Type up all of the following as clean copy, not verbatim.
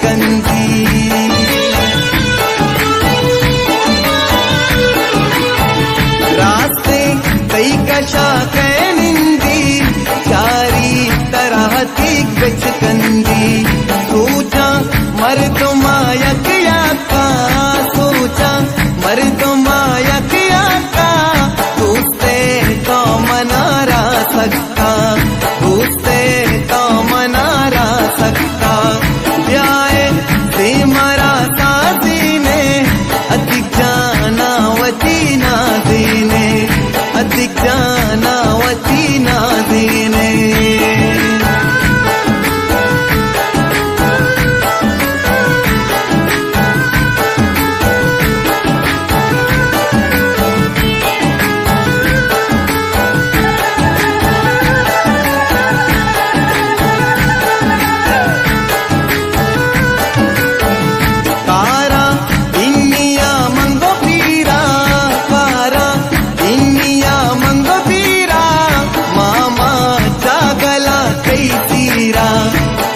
कंदी रास्ते कई कशा कैनिंदी चारी तरह थी गच कंदी सोचा मर तो मायक याका सोचा मर तो मायक याका दोस्ते तो मनारा सकता दोस्ते तो मनारा सकता ब्याए से मरा साजी ने अधिक जाना वती ना देने अधिक जाना वती ना देने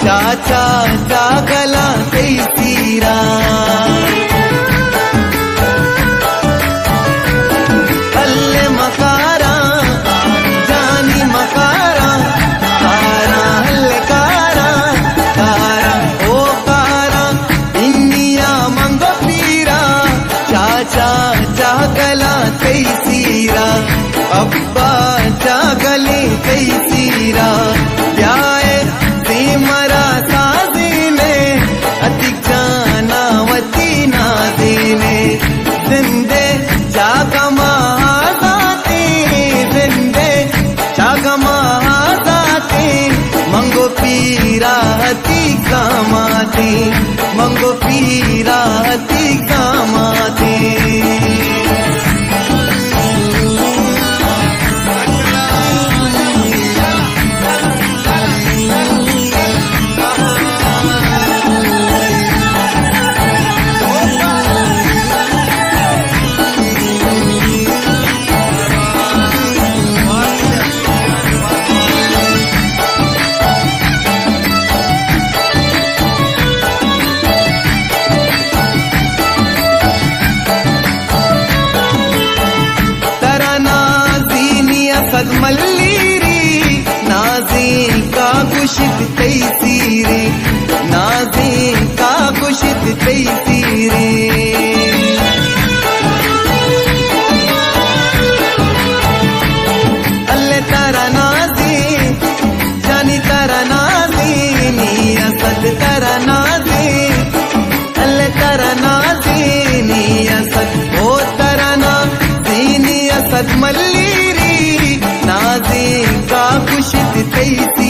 चाचा जागला कैसीरा अल्ले मकारा जानी मकारा कारा हल्ले कारा कारा ओ कारा इंडिया मंगो पीरा चाचा जागला कैसीरा अब्बा जागले कैसीरा ब्याए मरा साजी ने अधिक जाना वती ना देने जिंदे जागा महाजाते जिंदे जागा महाजाते मंगो पीरा हती कामाते मंगो पीरा हती कामाते मल्लीरी नाजी का गुशित तैसीरे नाजी का गुशित तैसीरे अल्ले तारा नाजी जानी तारा नाजी निया सद तारा नाजी अल्ले तारा नाजी निया सद ओ तारा नाजी निया सद मल्लीरी नाजी का कुशित तैसी